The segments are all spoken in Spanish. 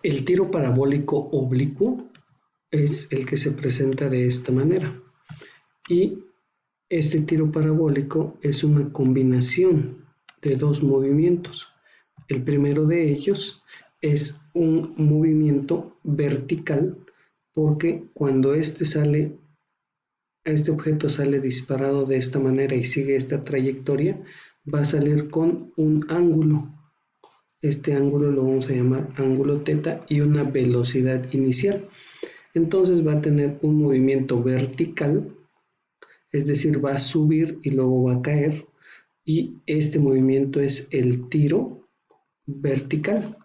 El tiro parabólico oblicuo es el que se presenta de esta manera. Y este tiro parabólico es una combinación de dos movimientos. El primero de ellos es un movimiento vertical, porque cuando este objeto sale disparado de esta manera y sigue esta trayectoria, va a salir con un ángulo. Este ángulo lo vamos a llamar ángulo teta y una velocidad inicial. Entonces va a tener un movimiento vertical, es decir, va a subir y luego va a caer, y este movimiento es el tiro vertical.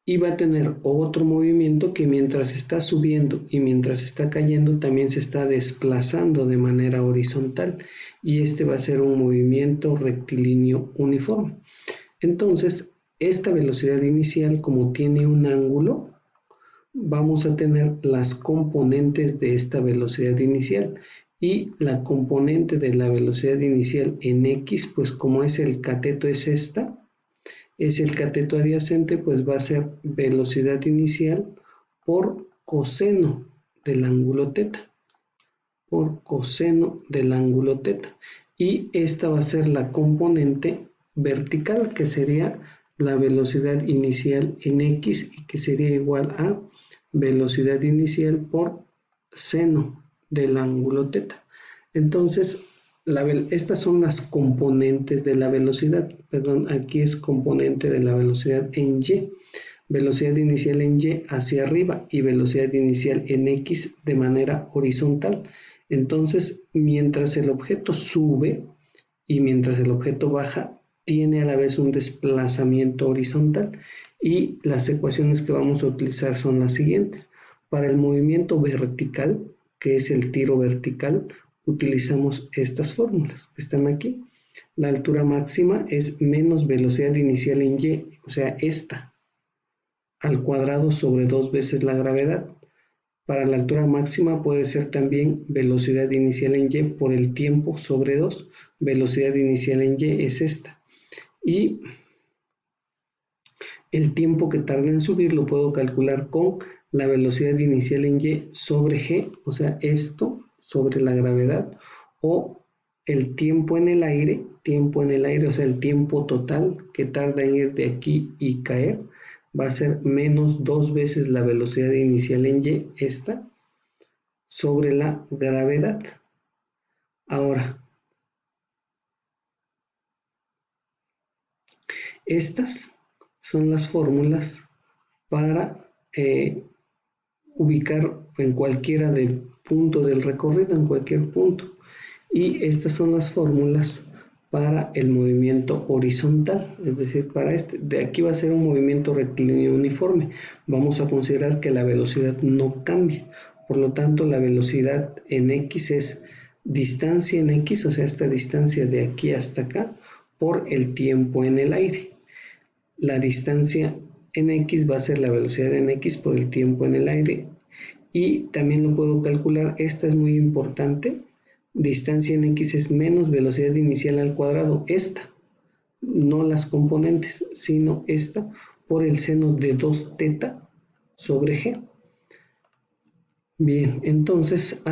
Y va a tener otro movimiento que mientras está subiendo y mientras está cayendo también se está desplazando de manera horizontal, y este va a ser un movimiento rectilíneo uniforme. Entonces, esta velocidad inicial, como tiene un ángulo, vamos a tener las componentes de esta velocidad inicial, y la componente de la velocidad inicial en X, pues como es el cateto es esta, es el cateto adyacente, pues va a ser velocidad inicial por coseno del ángulo teta, por coseno del ángulo teta, y esta va a ser la componente vertical, que sería la velocidad inicial en X, y que sería igual a velocidad inicial por seno del ángulo teta. Entonces, estas son las componentes de la velocidad, perdón, aquí es componente de la velocidad en Y, velocidad inicial en Y hacia arriba y velocidad inicial en X de manera horizontal. Entonces, mientras el objeto sube y mientras el objeto baja, tiene a la vez un desplazamiento horizontal, y las ecuaciones que vamos a utilizar son las siguientes. Para el movimiento vertical, que es el tiro vertical, utilizamos estas fórmulas que están aquí. La altura máxima es menos velocidad inicial en Y, o sea, esta, al cuadrado sobre 2 veces la gravedad. Para la altura máxima puede ser también velocidad inicial en Y por el tiempo sobre 2. Velocidad inicial en Y es esta. Y el tiempo que tarda en subir lo puedo calcular con la velocidad inicial en Y sobre G, o sea, esto sobre la gravedad, o el tiempo en el aire, o sea, el tiempo total que tarda en ir de aquí y caer, va a ser menos 2 veces la velocidad inicial en Y, esta, sobre la gravedad. Ahora, estas son las fórmulas para ubicar en cualquiera del punto del recorrido, en cualquier punto. Y estas son las fórmulas para el movimiento horizontal, es decir, para de aquí va a ser un movimiento rectilíneo uniforme. Vamos a considerar que la velocidad no cambia, por lo tanto la velocidad en X es distancia en X, o sea, esta distancia de aquí hasta acá, por el tiempo en el aire. La distancia en X va a ser la velocidad en X por el tiempo en el aire, y también lo puedo calcular, esta es muy importante, distancia en X es menos velocidad inicial al cuadrado, esta, no las componentes, sino esta, por el seno de 2 teta sobre G. Bien, entonces,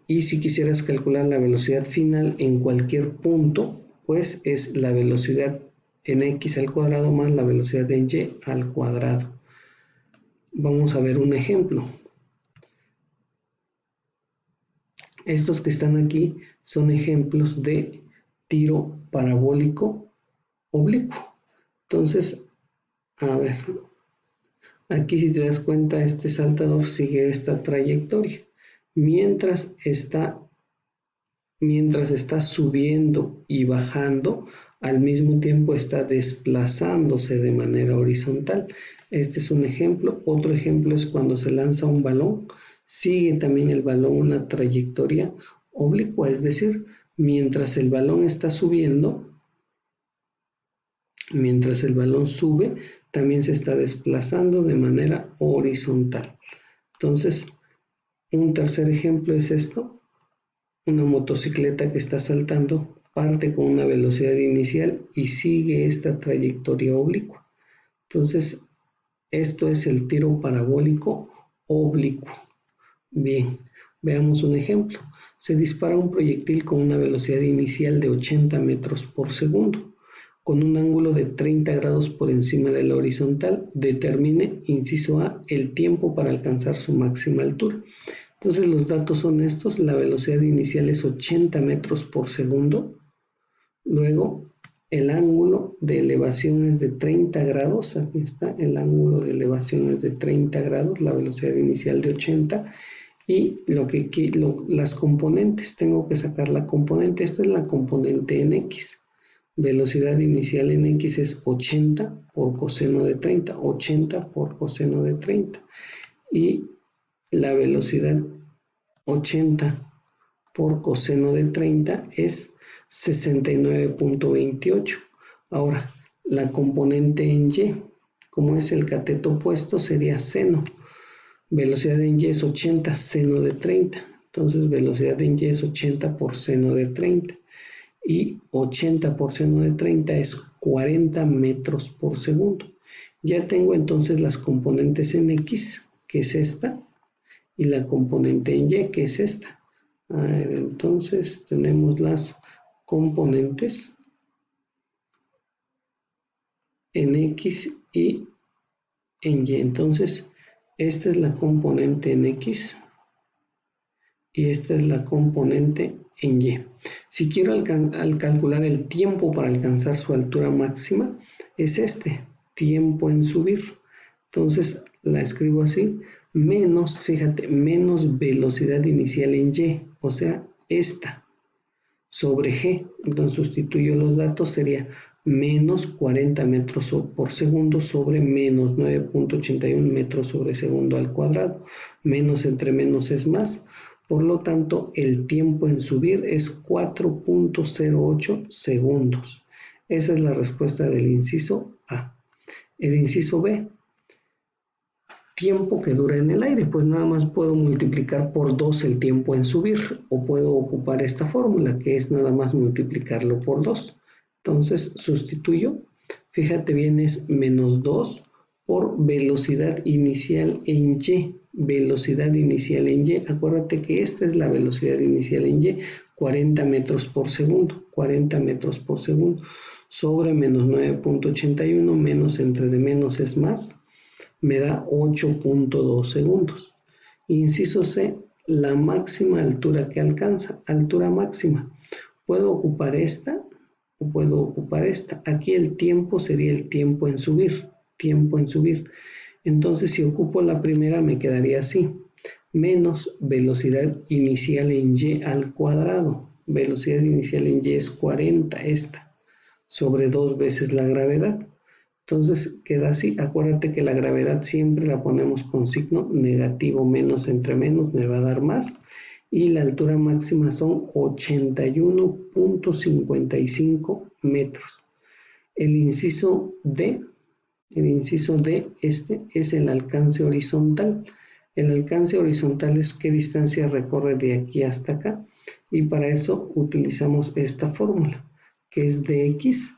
y si quisieras calcular la velocidad final en cualquier punto, pues es la velocidad en X al cuadrado más la velocidad en Y al cuadrado. Vamos a ver un ejemplo. Estos que están aquí son ejemplos de tiro parabólico oblicuo. Entonces, a ver, aquí si te das cuenta, este saltador sigue esta trayectoria. Mientras está subiendo y bajando, al mismo tiempo está desplazándose de manera horizontal. Este es un ejemplo. Otro ejemplo es cuando se lanza un balón. Sigue también el balón una trayectoria oblicua, es decir, mientras el balón está subiendo, mientras el balón sube, también se está desplazando de manera horizontal. Entonces, un tercer ejemplo es esto. Una motocicleta que está saltando parte con una velocidad inicial y sigue esta trayectoria oblicua. Entonces, Esto es el tiro parabólico oblicuo. Bien, veamos un ejemplo. Se dispara un proyectil con una velocidad inicial de 80 metros por segundo, con un ángulo de 30 grados por encima de la horizontal. Determine, inciso A, el tiempo para alcanzar su máxima altura. Entonces los datos son estos. La velocidad inicial es 80 metros por segundo. Luego, el ángulo de elevación es de 30 grados. Aquí está, el ángulo de elevación es de 30 grados, la velocidad inicial de 80. Y las componentes, tengo que sacar la componente. Esta es la componente en X. Velocidad inicial en X es 80 por coseno de 30. 80 por coseno de 30. Y la velocidad 80 por coseno de 30 es 69.28. Ahora, la componente en Y, como es el cateto opuesto, sería seno. Velocidad en Y es 80 seno de 30. Entonces, velocidad en Y es 80 por seno de 30. Y 80 por seno de 30 es 40 metros por segundo. Ya tengo entonces las componentes en X, que es esta, y la componente en Y, que es esta. A ver, entonces tenemos las componentes en X y en Y. Entonces, esta es la componente en X y esta es la componente en Y. Si quiero al calcular el tiempo para alcanzar su altura máxima, es este, tiempo en subir. Entonces, la escribo así, menos, fíjate, menos velocidad inicial en Y, o sea, esta, sobre G. Entonces sustituyo los datos, sería menos 40 metros por segundo sobre menos 9.81 metros sobre segundo al cuadrado. Menos entre menos es más. Por lo tanto, el tiempo en subir es 4.08 segundos. Esa es la respuesta del inciso A. El inciso B, tiempo que dura en el aire, pues nada más puedo multiplicar por 2 el tiempo en subir, o puedo ocupar esta fórmula, que es nada más multiplicarlo por 2. Entonces sustituyo, fíjate bien, es menos 2 por velocidad inicial en Y. Velocidad inicial en Y, acuérdate que esta es la velocidad inicial en Y, 40 metros por segundo, 40 metros por segundo, sobre menos 9.81, menos entre de menos es más, me da 8.2 segundos. Inciso C, la máxima altura que alcanza, altura máxima. Puedo ocupar esta o puedo ocupar esta. Aquí el tiempo sería el tiempo en subir, tiempo en subir. Entonces, si ocupo la primera, me quedaría así, menos velocidad inicial en Y al cuadrado. Velocidad inicial en Y es 40, esta, sobre 2 veces la gravedad. Entonces queda así. Acuérdate que la gravedad siempre la ponemos con signo negativo. Menos entre menos me va a dar más. Y la altura máxima son 81.55 metros. El inciso D, este es el alcance horizontal. El alcance horizontal es qué distancia recorre de aquí hasta acá. Y para eso utilizamos esta fórmula, que es dx,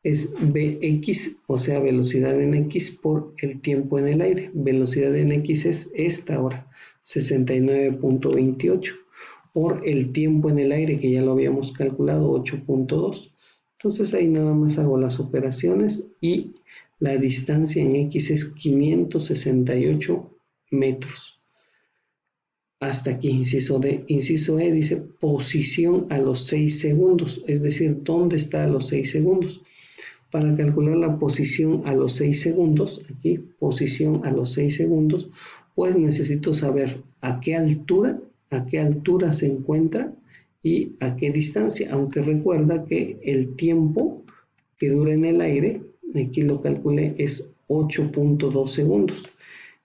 es Bx, o sea, velocidad en X por el tiempo en el aire. Velocidad en X es esta ahora, 69.28, por el tiempo en el aire, que ya lo habíamos calculado, 8.2. Entonces ahí nada más hago las operaciones y la distancia en X es 568 metros. Hasta aquí, inciso D. Inciso E dice posición a los 6 segundos, es decir, ¿dónde está a los 6 segundos? Para calcular la posición a los 6 segundos, aquí, posición a los 6 segundos, pues necesito saber a qué altura se encuentra y a qué distancia, aunque recuerda que el tiempo que dura en el aire, aquí lo calculé, es 8.2 segundos.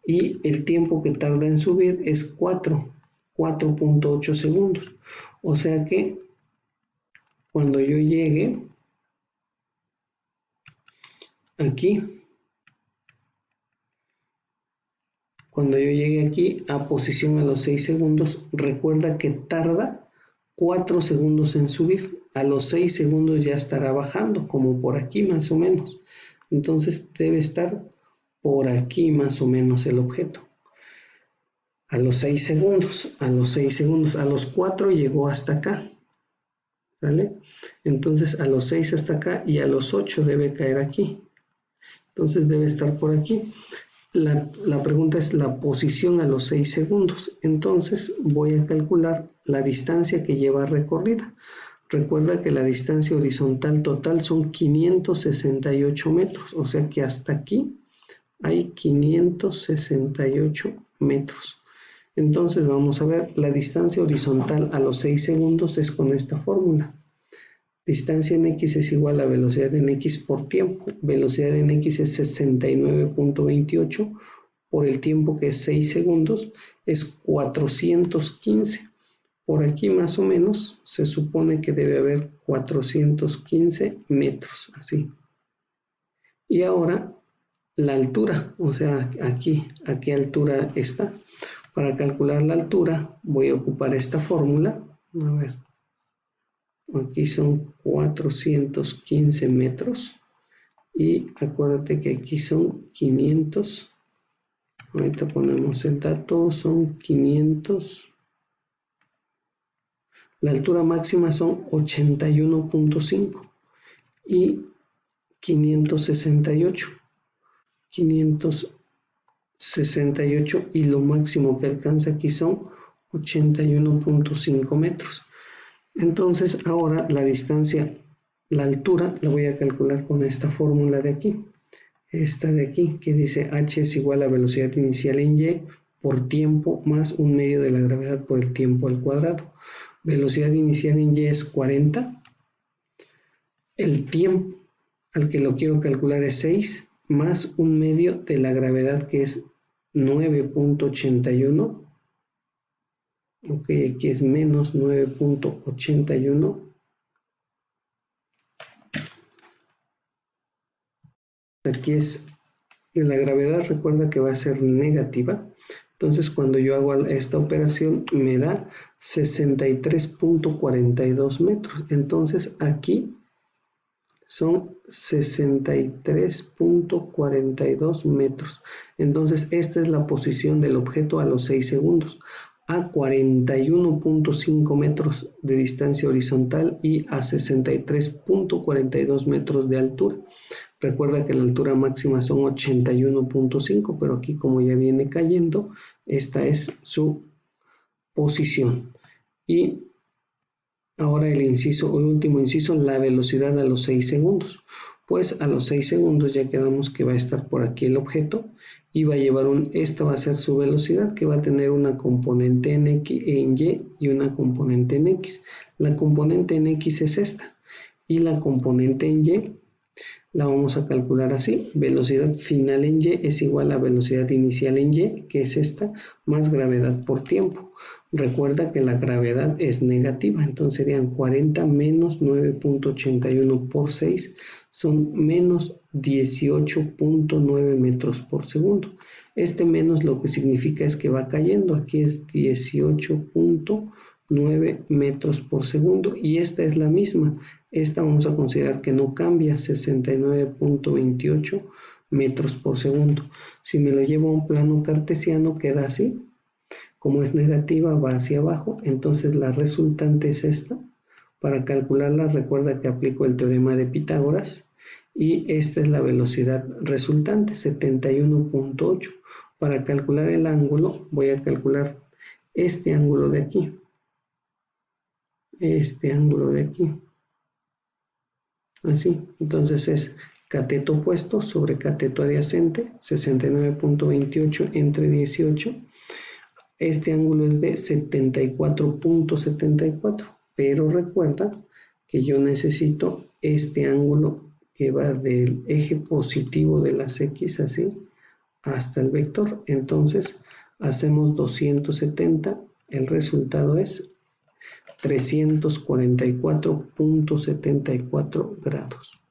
Y el tiempo que tarda en subir es 4.8 segundos. O sea que cuando yo llegue aquí, a posición a los 6 segundos, recuerda que tarda 4 segundos en subir. A los 6 segundos ya estará bajando, como por aquí más o menos. Entonces debe estar por aquí más o menos el objeto. A los 6 segundos, a los 4 llegó hasta acá, ¿vale? Entonces a los 6 hasta acá y a los 8 debe caer aquí. Entonces debe estar por aquí. La pregunta es la posición a los 6 segundos. Entonces voy a calcular la distancia que lleva recorrida. Recuerda que la distancia horizontal total son 568 metros, o sea que hasta aquí hay 568 metros. Entonces vamos a ver, la distancia horizontal a los 6 segundos es con esta fórmula. Distancia en x es igual a velocidad en x por tiempo. Velocidad en x es 69.28 por el tiempo que es 6 segundos, es 415. Por aquí más o menos se supone que debe haber 415 metros, así. Y ahora la altura, o sea, aquí, ¿a qué altura está? Para calcular la altura voy a ocupar esta fórmula. A ver, aquí son 415 metros y acuérdate que aquí son 500. Ahorita ponemos el dato, son 500. La altura máxima son 81.5 y 568. 568 y lo máximo que alcanza aquí son 81.5 metros. Entonces ahora la distancia, la altura, la voy a calcular con esta fórmula de aquí. Esta de aquí que dice h es igual a velocidad inicial en y por tiempo más un medio de la gravedad por el tiempo al cuadrado. Velocidad inicial en y es 40. El tiempo al que lo quiero calcular es 6 más un medio de la gravedad que es 9.81. Ok, aquí es menos 9.81. Aquí es la gravedad, recuerda que va a ser negativa. Entonces cuando yo hago esta operación me da 63.42 metros. Entonces aquí son 63.42 metros. Entonces esta es la posición del objeto a los 6 segundos. A 41.5 metros de distancia horizontal y a 63.42 metros de altura. Recuerda que la altura máxima son 81.5, pero aquí como ya viene cayendo, esta es su posición. Y ahora el último inciso, la velocidad a los 6 segundos. Pues a los 6 segundos ya quedamos que va a estar por aquí el objeto y va a llevar esta va a ser su velocidad, que va a tener una componente en y y una componente en x. La componente en x es esta y la componente en y la vamos a calcular así. Velocidad final en y es igual a velocidad inicial en y, que es esta, más gravedad por tiempo. Recuerda que la gravedad es negativa, entonces serían 40 menos 9.81 por 6, son menos 18.9 metros por segundo. Este menos lo que significa es que va cayendo, aquí es 18.9 metros por segundo y esta es la misma. Esta vamos a considerar que no cambia, 69.28 metros por segundo. Si me lo llevo a un plano cartesiano queda así. Como es negativa va hacia abajo, entonces la resultante es esta. Para calcularla recuerda que aplico el teorema de Pitágoras y esta es la velocidad resultante, 71.8. Para calcular el ángulo voy a calcular este ángulo de aquí. Este ángulo de aquí. Así, entonces es cateto opuesto sobre cateto adyacente, 69.28 entre 18. Este ángulo es de 74.74, pero recuerda que yo necesito este ángulo que va del eje positivo de las X así hasta el vector. Entonces hacemos 270, el resultado es 344.74 grados.